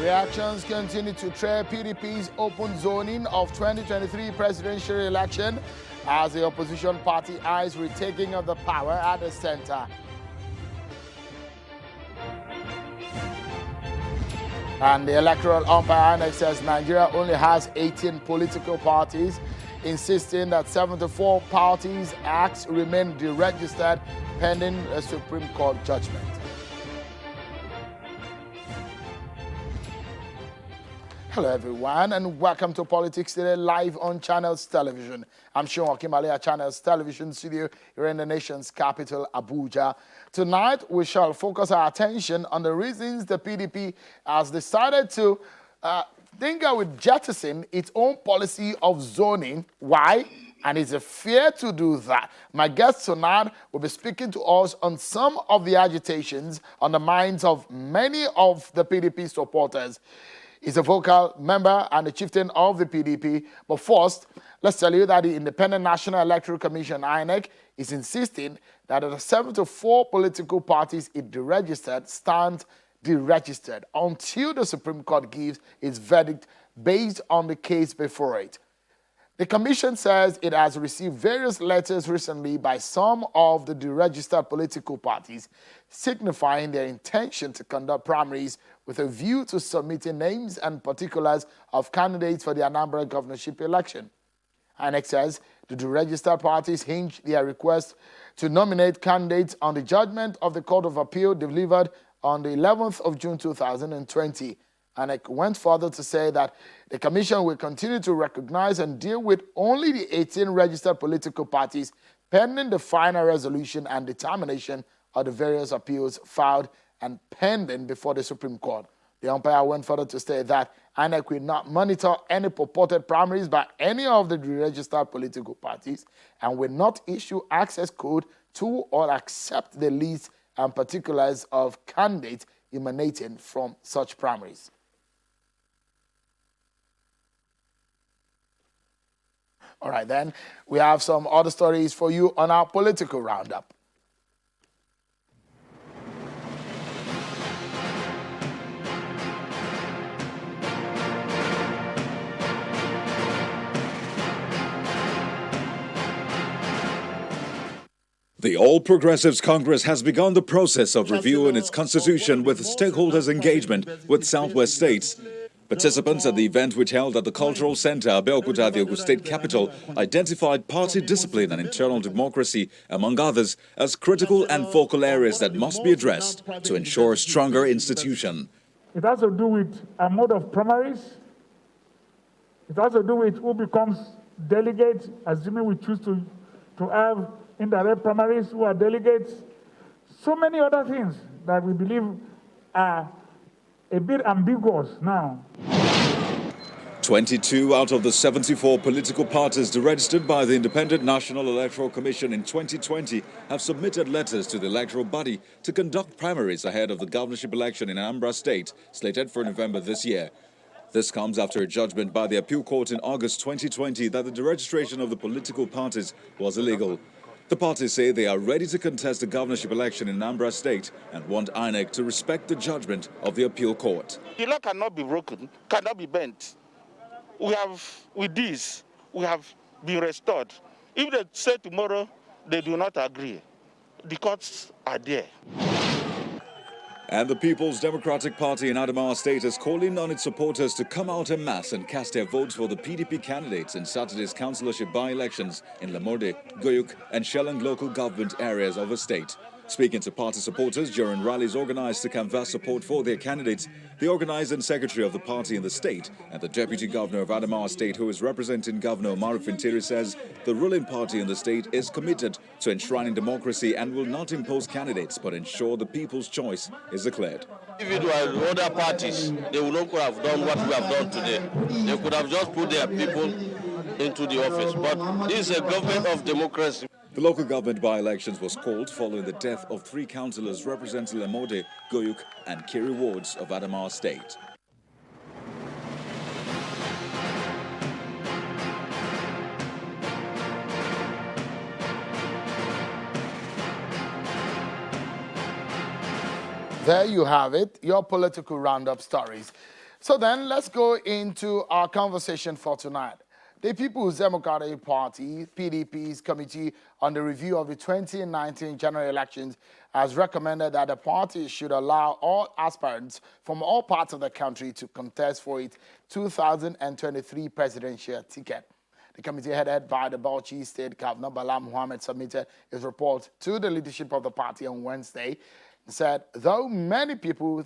Reactions continue to trail PDP's open zoning of 2023 presidential election as the opposition party eyes retaking of the power at the center. And the electoral umpire INEC says Nigeria only has 18 political parties, insisting that 74 parties' acts remain deregistered pending a Supreme Court judgment. Hello everyone and welcome to Politics Today live on Channels Television. I'm Sean Okimale at Channels Television studio here in the nation's capital, Abuja. Tonight we shall focus our attention on the reasons the PDP has decided to tinker with jettisoning its own policy of zoning. Why? And is it fair to do that? My guest tonight will be speaking to us on some of the agitations on the minds of many of the PDP supporters. He's a vocal member and the chieftain of the PDP. But first, let's tell you that the Independent National Electoral Commission, INEC, is insisting that the 74 political parties it deregistered stand deregistered until the Supreme Court gives its verdict based on the case before it. The commission says it has received various letters recently by some of the deregistered political parties signifying their intention to conduct primaries with a view to submitting names and particulars of candidates for the Anambra governorship election. INEC says the deregistered parties hinge their request to nominate candidates on the judgment of the Court of Appeal delivered on the 11th of June 2020. INEC went further to say that the commission will continue to recognize and deal with only the 18 registered political parties pending the final resolution and determination of the various appeals filed and pending before the Supreme Court. The umpire went further to state that INEC will not monitor any purported primaries by any of the registered political parties and will not issue access code to or accept the list and particulars of candidates emanating from such primaries. All right, then, we have some other stories for you on our political roundup. The All Progressives Congress has begun the process of reviewing its constitution with stakeholders' engagement with Southwest states. Participants at the event, which held at the Cultural Center, Abeokuta, the Ogun State capital, identified party discipline and internal democracy, among others, as critical and focal areas that must be addressed to ensure a stronger institution. It has to do with a mode of primaries. It has to do with who becomes delegates, assuming we choose to have indirect primaries, who are delegates. So many other things that we believe are a bit ambiguous now. 22 out of the 74 political parties deregistered by the Independent National Electoral Commission in 2020 have submitted letters to the electoral body to conduct primaries ahead of the governorship election in Anambra State, slated for November this year. This comes after a judgment by the appeal court in August 2020 that the deregistration of the political parties was illegal. The parties say they are ready to contest the governorship election in Anambra State and want INEC to respect the judgment of the appeal court. The law cannot be broken, cannot be bent. With this, we have been restored. If they say tomorrow they do not agree, the courts are there. And the People's Democratic Party in Adamawa State is calling on its supporters to come out en masse and cast their votes for the PDP candidates in Saturday's councillorship by-elections in Lamorde, Goyuk and Shellang local government areas of the state. Speaking to party supporters during rallies organized to canvass support for their candidates, the organizing secretary of the party in the state and the deputy governor of Adamawa State, who is representing Governor Umaru Fintiri, says the ruling party in the state is committed to enshrining democracy and will not impose candidates but ensure the people's choice is declared. Individual other parties, they would not could have done what we have done today. They could have just put their people into the office. But this is a government of democracy. The local government by-elections was called following the death of 3 councillors representing Lamorde, Goyuk and Kiri wards of Adamawa State. There you have it, your political roundup stories. So then let's go into our conversation for tonight. The People's Democratic Party, PDP's Committee on the Review of the 2019 general elections has recommended that the party should allow all aspirants from all parts of the country to contest for its 2023 presidential ticket. The committee headed by the Bauchi State Governor Bala Muhammad submitted his report to the leadership of the party on Wednesday and said, though many people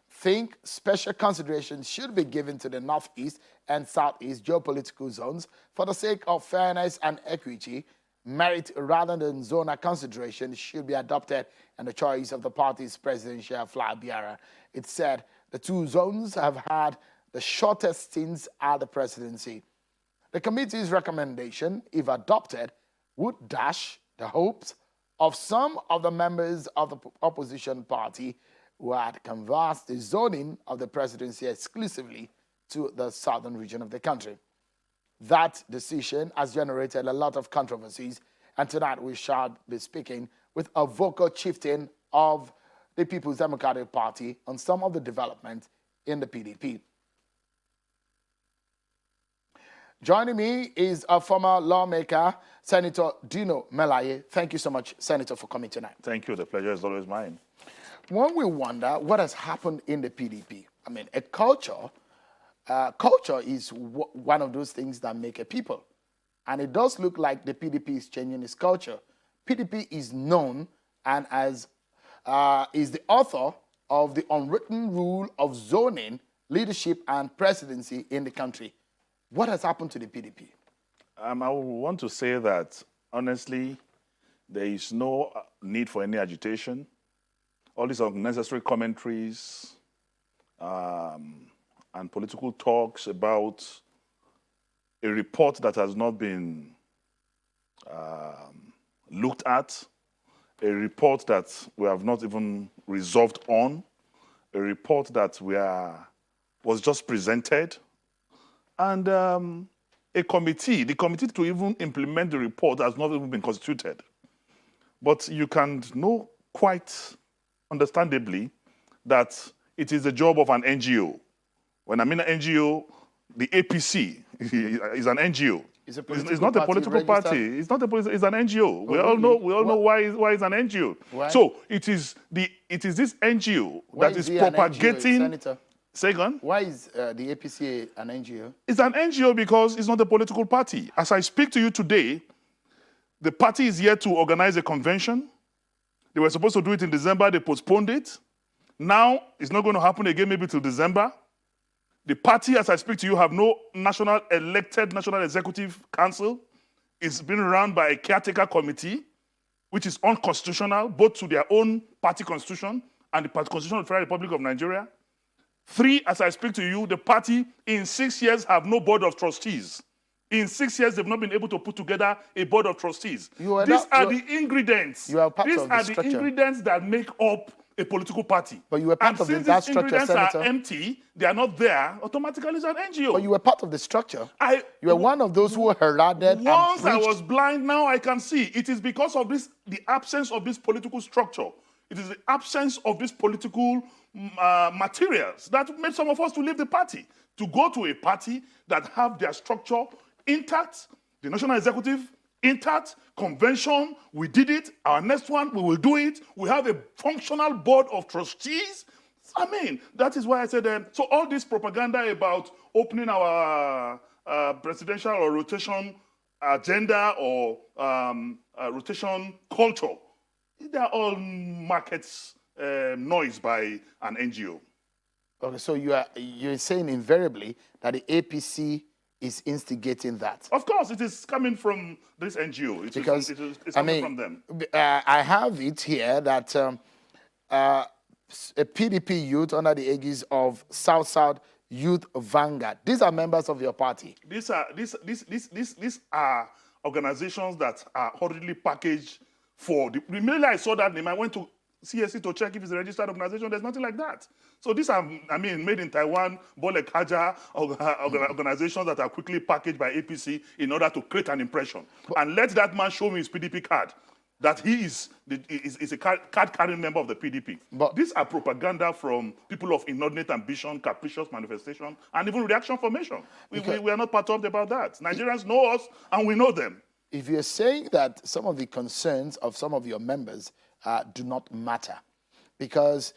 think special consideration should be given to the Northeast and Southeast geopolitical zones for the sake of fairness and equity, merit rather than zonal consideration should be adopted and the choice of the party's presidential flag bearer. It said the two zones have had the shortest stints at the presidency. The committee's recommendation, if adopted, would dash the hopes of some of the members of the opposition party who had canvassed the zoning of the presidency exclusively to the southern region of the country. That decision has generated a lot of controversies, and tonight we shall be speaking with a vocal chieftain of the People's Democratic Party on some of the development in the PDP. Joining me is a former lawmaker, Senator Dino Melaye. Thank you so much, Senator, for coming tonight. Thank you. The pleasure is always mine. When we wonder what has happened in the PDP, I mean, a culture is one of those things that make a people. And it does look like the PDP is changing its culture. PDP is known and is the author of the unwritten rule of zoning, leadership, and presidency in the country. What has happened to the PDP? I want to say that, honestly, there is no need for any agitation. All these unnecessary commentaries and political talks about a report that has not been looked at, a report that we have not even resolved on, a report that was just presented, and the committee to even implement the report has not even been constituted. But you can know quite understandably that it is the job of an NGO. When I mean an NGO, the APC is an NGO. It's not a political party. It's not it's an NGO. Oh, we all know why it's an NGO. Why? So it is this NGO that is propagating. Senator? Say again? Why is the APC an NGO? It's an NGO because it's not a political party. As I speak to you today, the party is here to organize a convention. They were supposed to do it in December. They postponed it. Now, it's not going to happen again maybe till December. The party, as I speak to you, have no elected national executive council. It's been run by a caretaker committee, which is unconstitutional, both to their own party constitution and the constitution of the Federal Republic of Nigeria. 3, as I speak to you, the party in 6 years have no board of trustees. In 6 years, they've not been able to put together a board of trustees. These are the ingredients. You are part These of the are structure. the ingredients that make up a political party. But you were part of that structure, Senator. Since these ingredients are empty, they are not there, automatically it's an NGO. But you were part of the structure. You were one of those who heralded Once and I preached. was blind, now I can see. It is because of the absence of this political structure. It is the absence of these political materials that made some of us to leave the party, to go to a party that have their structure intact, the national executive intact, convention, we did it. Our next one, we will do it. We have a functional board of trustees. I mean, that is why I said, so all this propaganda about opening our presidential or rotation agenda or rotation culture, they're all markets noise by an NGO. Okay, so you're saying invariably that the APC is instigating that. Of course, it is coming from this NGO. It's coming from them. I have it here that a PDP youth under the aegis of South Youth Vanguard. These are members of your party. These are organizations that are hurriedly packaged for the immediately I saw that name, I went to CSC to check if it's a registered organization. There's nothing like that. So these are, made in Taiwan, Bole Kaja organizations that are quickly packaged by APC in order to create an impression. And let that man show me his PDP card. that he is a card-carrying member of the PDP. But these are propaganda from people of inordinate ambition, capricious manifestation, and even reaction formation. We are not perturbed about that. Nigerians know us, and we know them. If you're saying that some of the concerns of some of your members do not matter, because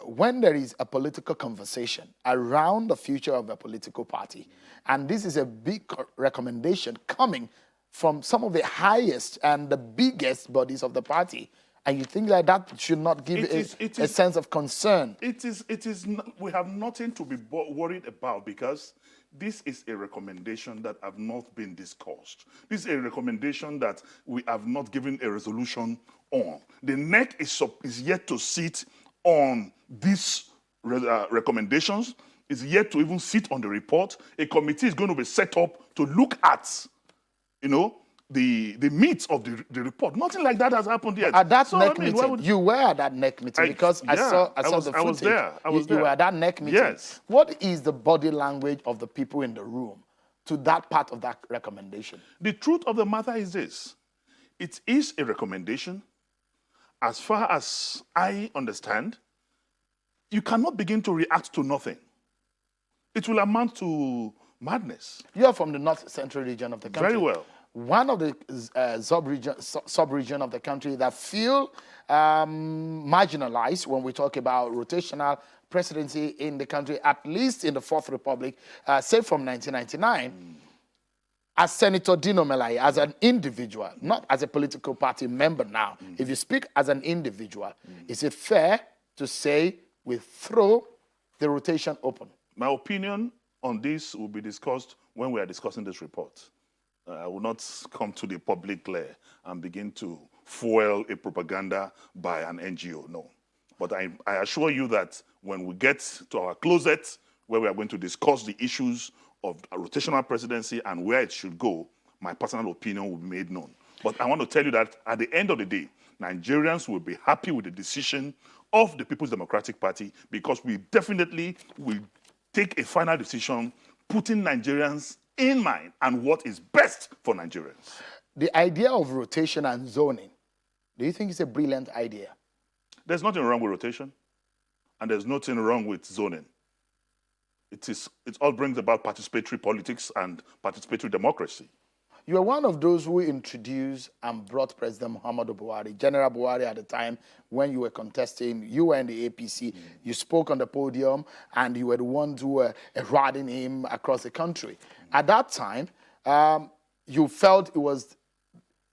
when there is a political conversation around the future of a political party, and this is a big recommendation coming from some of the highest and the biggest bodies of the party, and you think that that should not give a sense of concern? We have nothing to be worried about, because this is a recommendation that have not been discussed. This is a recommendation that we have not given a resolution on. The INEC is yet to sit on these recommendations, is yet to even sit on the report. A committee is going to be set up to look at, the meat of the report. Nothing like that has happened yet. At that NEC meeting, you were at that NEC meeting, because I saw the footage. I was there. You were at that NEC meeting. Yes. What is the body language of the people in the room to that part of that recommendation? The truth of the matter is this. It is a recommendation. As far as I understand, you cannot begin to react to nothing. It will amount to madness. You are from the north-central region of the country. Very well. One of the sub-region of the country that feel marginalized when we talk about rotational presidency in the country, at least in the Fourth Republic, say from 1999, as Senator Dino Melaye, as an individual, not as a political party member now, if you speak as an individual, is it fair to say we throw the rotation open? My opinion on this will be discussed when we are discussing this report. I will not come to the public glare and begin to fuel a propaganda by an NGO, no. But I assure you that when we get to our closet, where we are going to discuss the issues of a rotational presidency and where it should go, my personal opinion will be made known. But I want to tell you that at the end of the day, Nigerians will be happy with the decision of the People's Democratic Party, because we definitely will take a final decision putting Nigerians in mind and what is best for Nigerians. The idea of rotation and zoning, do you think it's a brilliant idea? There's nothing wrong with rotation, and there's nothing wrong with zoning. It all brings about participatory politics and participatory democracy. You are one of those who introduced and brought President Muhammadu Buhari, General Buhari at the time when you were contesting. You were in the APC. You spoke on the podium, and you were the ones who were riding him across the country. At that time, you felt it was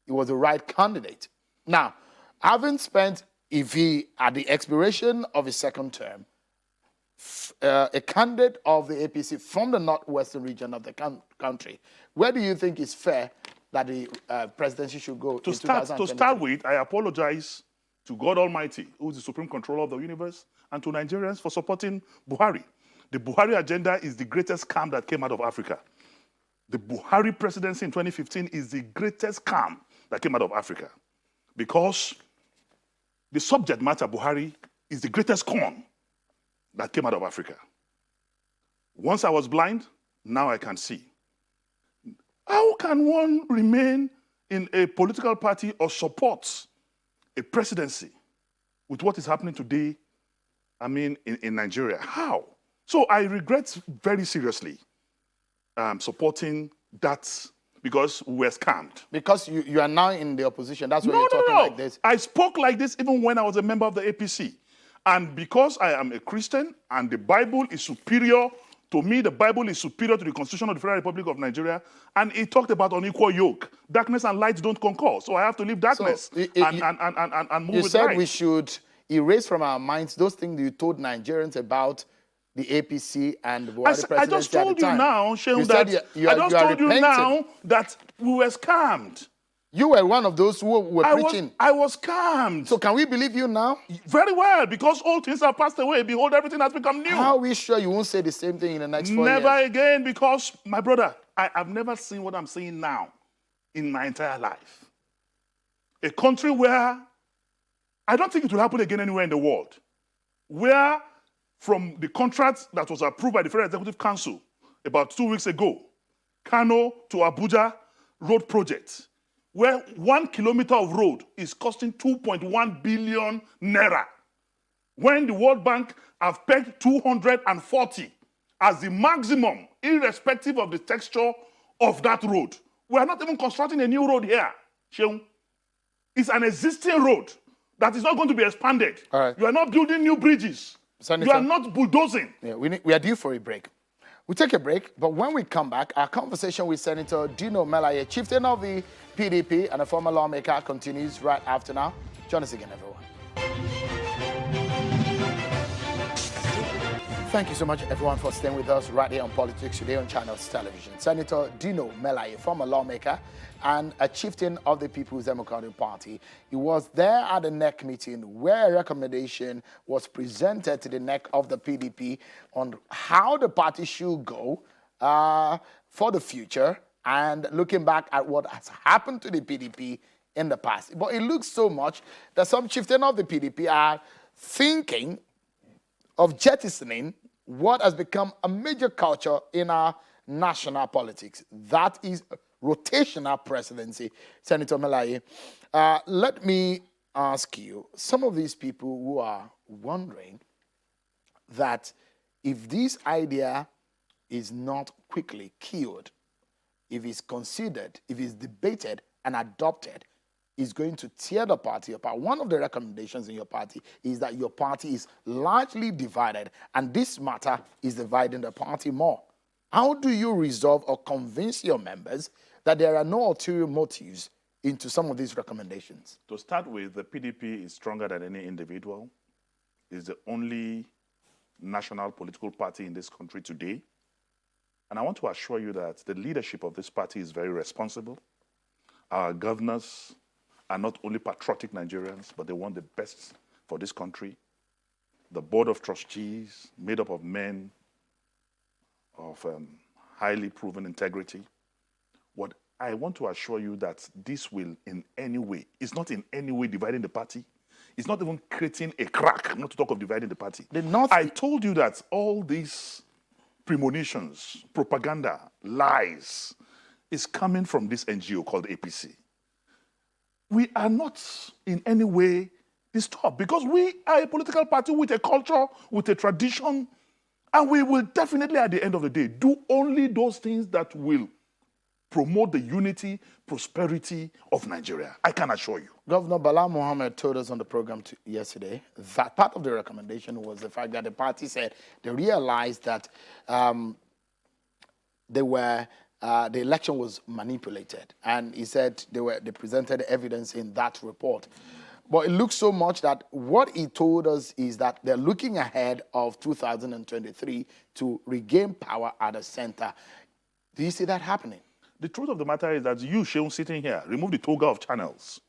the right candidate. Now, having spent EV at the expiration of his second term, a candidate of the APC from the northwestern region of the country, where do you think it's fair that the presidency should go to start with, I apologize to God Almighty, who is the supreme controller of the universe, and to Nigerians for supporting Buhari. The Buhari agenda is the greatest scam that came out of Africa. The Buhari presidency in 2015 is the greatest scam that came out of Africa, because the subject matter, Buhari, is the greatest con that came out of Africa. Once I was blind, now I can see. How can one remain in a political party or support a presidency with what is happening today, in Nigeria? How? So I regret very seriously supporting that, because we were scammed. Because you are now in the opposition, that's why you're talking like this. I spoke like this even when I was a member of the APC. And because I am a Christian and the Bible is superior to me, the Bible is superior to the Constitution of the Federal Republic of Nigeria, and it talked about unequal yoke. Darkness and light don't concur, so I have to leave darkness and move with light. You said we should erase from our minds those things you told Nigerians about the APC and the Buhari presidency. I just told you now, Shehu, that we were scammed. You were one of those who were preaching. I was scammed. So can we believe you now? Very well, because all things have passed away. Behold, everything has become new. How are we sure you won't say the same thing in the next 4 years? Never again, because, my brother, I have never seen what I'm seeing now in my entire life. A country where I don't think it will happen again anywhere in the world, where from the contract that was approved by the Federal Executive Council about 2 weeks ago, Kano to Abuja road project, where 1 kilometer of road is costing 2.1 billion naira, when the World Bank have pegged 240 as the maximum, irrespective of the texture of that road. We are not even constructing a new road here, Sheung. It's an existing road that is not going to be expanded. All right. You are not building new bridges. Senator, you are not bulldozing. Yeah, we are due for a break. We take a break, but when we come back, our conversation with Senator Dino Melaye, chieftain of the PDP and a former lawmaker, continues right after now. Join us again, everyone. Thank you so much, everyone, for staying with us right here on Politics Today on Channels Television. Senator Dino Melaye, former lawmaker and a chieftain of the People's Democratic Party. He was there at the INEC meeting where a recommendation was presented to the INEC of the PDP on how the party should go for the future and looking back at what has happened to the PDP in the past. But it looks so much that some chieftain of the PDP are thinking of jettisoning what has become a major culture in our national politics. That is rotational presidency. Senator Melaye, let me ask you, some of these people who are wondering that if this idea is not quickly killed, if it's considered, if it's debated and adopted, is going to tear the party apart. One of the recommendations in your party is that your party is largely divided, and this matter is dividing the party more. How do you resolve or convince your members that there are no ulterior motives into some of these recommendations? To start with, the PDP is stronger than any individual. It's the only national political party in this country today. And I want to assure you that the leadership of this party is very responsible. Our governors are not only patriotic Nigerians, but they want the best for this country. The board of trustees, made up of men of highly proven integrity. What I want to assure you that this will in any way, it's not in any way dividing the party. It's not even creating a crack, not to talk of dividing the party. I told you that all these premonitions, propaganda, lies, is coming from this NGO called APC. We are not in any way disturbed because we are a political party with a culture, with a tradition, and we will definitely, at the end of the day, do only those things that will promote the unity, prosperity of Nigeria. I can assure you. Governor Bala Mohammed told us on the program yesterday that part of the recommendation was the fact that the party said they realized that the election was manipulated, and he said they presented evidence in that report. But it looks so much that what he told us is that they're looking ahead of 2023 to regain power at the center. Do you see that happening? The truth of the matter is that you, Sheung, sitting here, remove the toga of channels.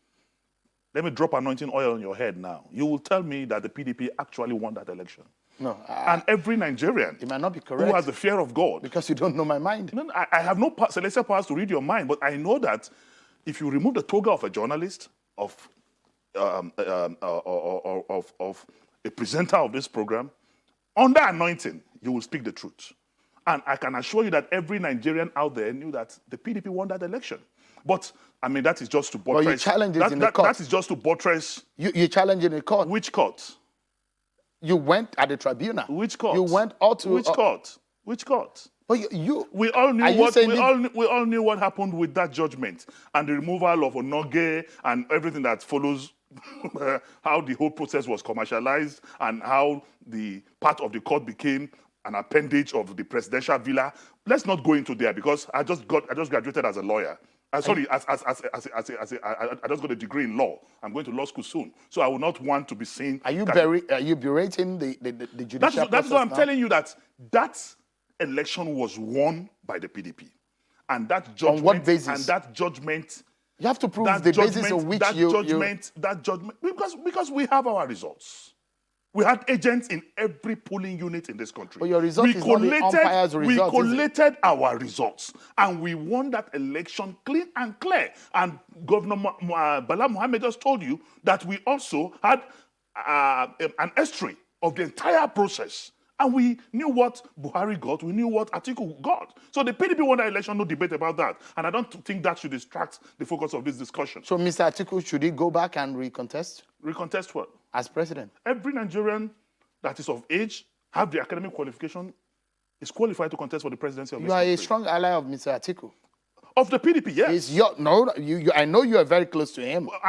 Let me drop anointing oil on your head now. You will tell me that the PDP actually won that election. No. And every Nigerian it might not be correct, who has the fear of God. Because you don't know my mind. No, I have no celestial powers to read your mind, but I know that if you remove the toga of a journalist, of a presenter of this program, under anointing, you will speak the truth. And I can assure you that every Nigerian out there knew that the PDP won that election. But, I mean, that is just to buttress. Well, you challenge it in the court. That is just to buttress. You challenge in the court. Which court? You went at the tribunal. Which court? You went out to... Which court? Which court? Well, we all knew what happened with that judgment and the removal of Onoge and everything that follows, how the whole process was commercialized and how the part of the court became an appendage of the presidential villa. Let's not go into there because I just graduated as a lawyer. I just got a degree in law. I'm going to law school soon, so I will not want to be seen. Are you berating the judicial process? That's why I'm telling you that election was won by the PDP, and that judgment. On what basis? And that judgment. You have to prove the basis on which that judgment, because we have our results. We had agents in every polling unit in this country. But your result is not the umpire's result. We collated our results, and we won that election clean and clear. And Governor Bala Mohammed just told you that we also had an history of the entire process. And we knew what Buhari got, we knew what Atiku got. So the PDP won that election, no debate about that. And I don't think that should distract the focus of this discussion. So Mr. Atiku, should he go back and recontest? Recontest what? As president? Every Nigerian that is of age, have the academic qualification, is qualified to contest for the presidency of this country. You are a strong ally of Mr. Atiku. Of the PDP, yes. I know you are very close to him. Well,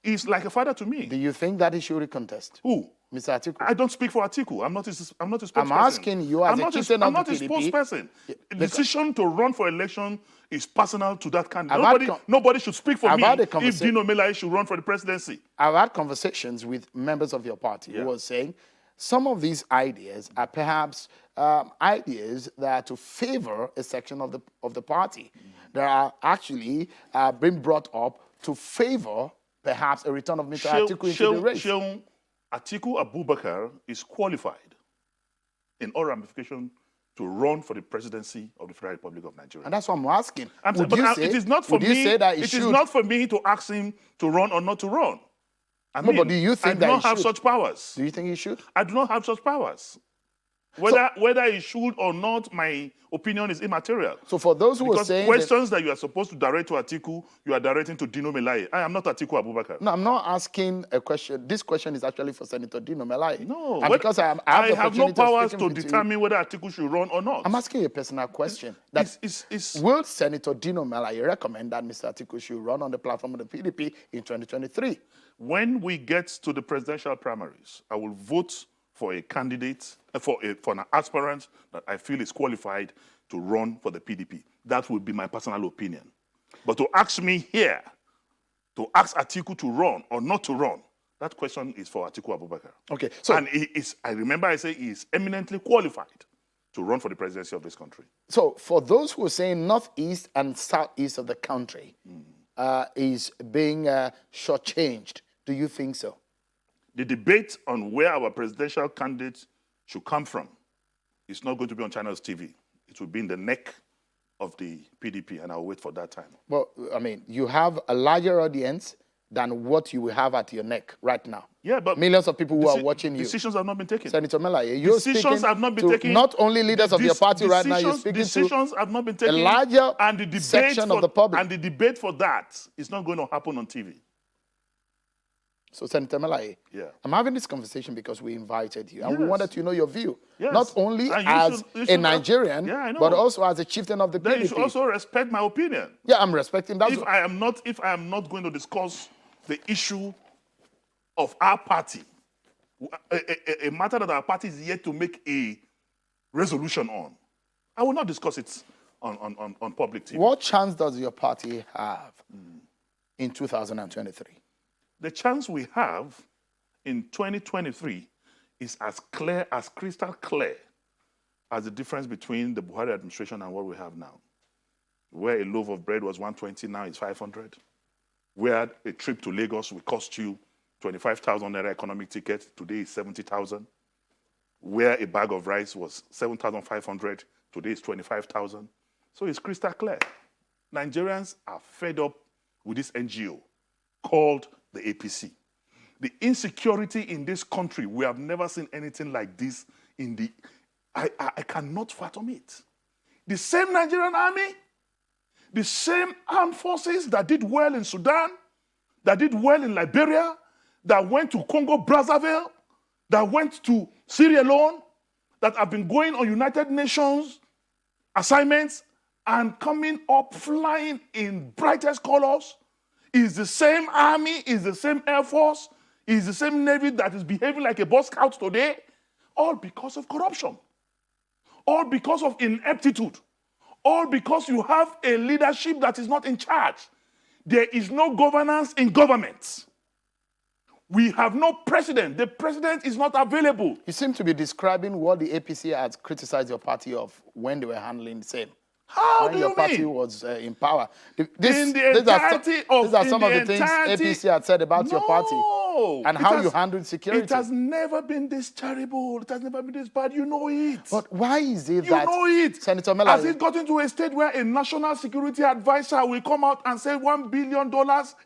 he's like a father to me. Do you think that he should recontest? Who? Mr. Atiku. I don't speak for Atiku. I'm not his spokesperson. I'm asking you as a chieftain of the PDP. I'm not his spokesperson. The decision to run for election is personal to that candidate. Nobody should speak for me if Dino Melaye should run for the presidency. I've had conversations with members of your party who were saying some of these ideas are perhaps ideas that are to favor a section of the party. That are actually being brought up to favor perhaps a return of Mr. Atiku into the race. Atiku Abubakar is qualified in all ramifications to run for the presidency of the Federal Republic of Nigeria. And that's what I'm asking. It is not for me to ask him to run or not to run. But do you think that he should? I do not have such powers. Do you think he should? I do not have such powers. Whether he should or not, my opinion is immaterial. So for those who are saying questions that you are supposed to direct to Atiku, you are directing to Dino Melaye. I am not Atiku Abubakar. No, I'm not asking a question. This question is actually for Senator Dino Melaye. No, and because I have no powers to determine whether Atiku should run or not. I'm asking you a personal question. Will Senator Dino Melaye recommend that Mr. Atiku should run on the platform of the PDP in 2023? When we get to the presidential primaries, I will vote for a candidate, for an aspirant that I feel is qualified to run for the PDP. That would be my personal opinion. But to ask me here, to ask Atiku to run or not to run, that question is for Atiku Abubakar. Okay. So, and I remember I say he is eminently qualified to run for the presidency of this country. So for those who are saying northeast and southeast of the country is being shortchanged, do you think so? The debate on where our presidential candidates should come from is not going to be on Channels TV. It will be in the neck of the PDP, and I'll wait for that time. Well, I mean, you have a larger audience than what you will have at your neck right now. Yeah, but millions of people who are watching you. Decisions have not been taken. Senator Melaye, you're decisions have not been taken. Not only leaders of your party right now, you're speaking decisions have not been taken. A larger and the debate section of the public. And the debate for that is not going to happen on TV. So, Senator Melaye, I'm having this conversation because we invited you, and we wanted to know your view, not only as a Nigerian, but also as a chieftain of the PDP. Then you should also respect my opinion. Yeah, I'm respecting that. If I am not going to discuss the issue of our party, a matter that our party is yet to make a resolution on, I will not discuss it on public TV. What chance does your party have in 2023? The chance we have in 2023 is as clear, as crystal clear, as the difference between the Buhari administration and what we have now. Where a loaf of bread was 120, now it's 500. Where a trip to Lagos will cost you 25,000 naira economic ticket, today is 70,000. Where a bag of rice was 7,500, today is 25,000. So it's crystal clear. Nigerians are fed up with this NGO called the APC. The insecurity in this country, we have never seen anything like this I cannot fathom it. The same Nigerian army, the same armed forces that did well in Sudan, that did well in Liberia, that went to Congo Brazzaville, that went to Sierra Leone, that have been going on United Nations assignments and coming up flying in brightest colors, is the same army, is the same Air Force, is the same Navy that is behaving like a Boy Scout today, all because of corruption, all because of ineptitude, all because you have a leadership that is not in charge. There is no governance in government. We have no president. The president is not available. You seem to be describing what the APC has criticized your party of when they were handling the same. How do you your mean? party was in power. These are some of the things APC had said about your party and how you handled security. It has never been this terrible. It has never been this bad. You know it. But why is it you know it. Senator Melaye, has it gotten to a state where a national security advisor will come out and say $1 billion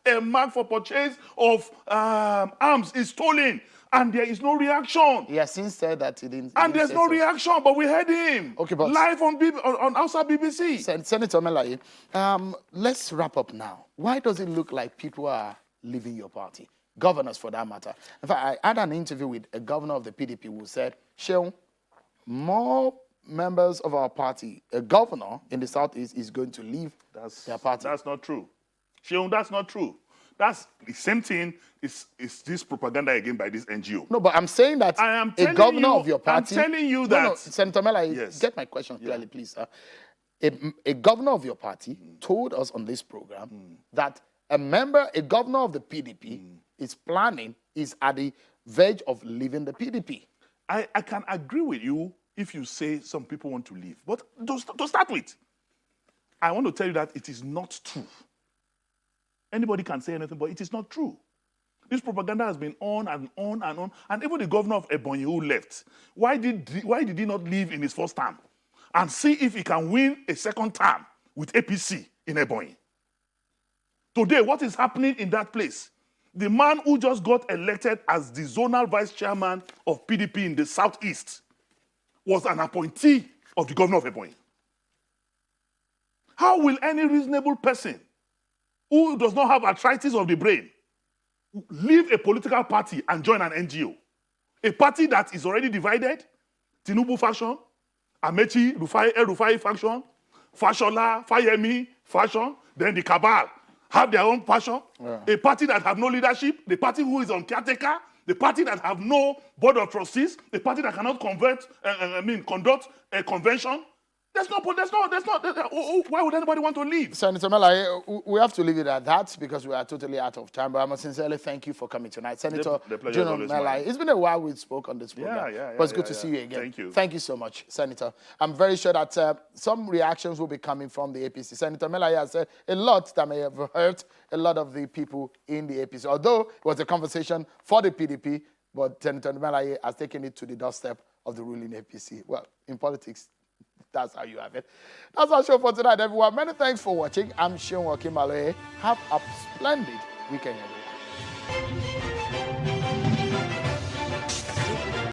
a month for purchase of arms is stolen? And there is no reaction. He has since said that he didn't. And there's no reaction, but we heard him. Okay, but live on outside BBC. Senator Melaye, let's wrap up now. Why does it look like people are leaving your party? Governors, for that matter. In fact, I had an interview with a governor of the PDP who said, Sheung, more members of our party, a governor in the Southeast is going to leave their party. That's not true. Sheung, that's not true. That's the same thing. Is this propaganda again by this NGO? No, but I'm saying that a governor of your party. I'm telling you that. No, Senator Melaye, yes. Get my question clearly, please, sir. A governor of your party told us on this program that a governor of the PDP is at the verge of leaving the PDP. I can agree with you if you say some people want to leave. But to start with, I want to tell you that it is not true. Anybody can say anything, but it is not true. This propaganda has been on and on and on. And even the governor of Ebonyi who left, why did he not leave in his first term and see if he can win a second term with APC in Ebonyi? Today, what is happening in that place? The man who just got elected as the zonal vice chairman of PDP in the Southeast was an appointee of the governor of Ebonyi. How will any reasonable person who does not have arthritis of the brain leave a political party and join an NGO? A party that is already divided, Tinubu faction, Amechi, Rufai faction, Fashola, Fayemi faction, then the cabal have their own faction. Yeah. A party that have no leadership, the party who is on caretaker, the party that have no board of trustees, the party that cannot conduct a convention. Why would anybody want to leave? Senator Melaye, we have to leave it at that because we are totally out of time. But I must sincerely thank you for coming tonight. Senator General Melaye, it's been a while we spoke on this program. But it's good to see you again. Thank you. Thank you so much, Senator. I'm very sure that some reactions will be coming from the APC. Senator Melaye has said a lot that may have hurt a lot of the people in the APC. Although it was a conversation for the PDP, but Senator Melaye has taken it to the doorstep of the ruling APC. Well, in politics, that's how you have it. That's our show for tonight, everyone. Many thanks for watching. I'm Sheung Okimaloye. Have a splendid weekend, everyone.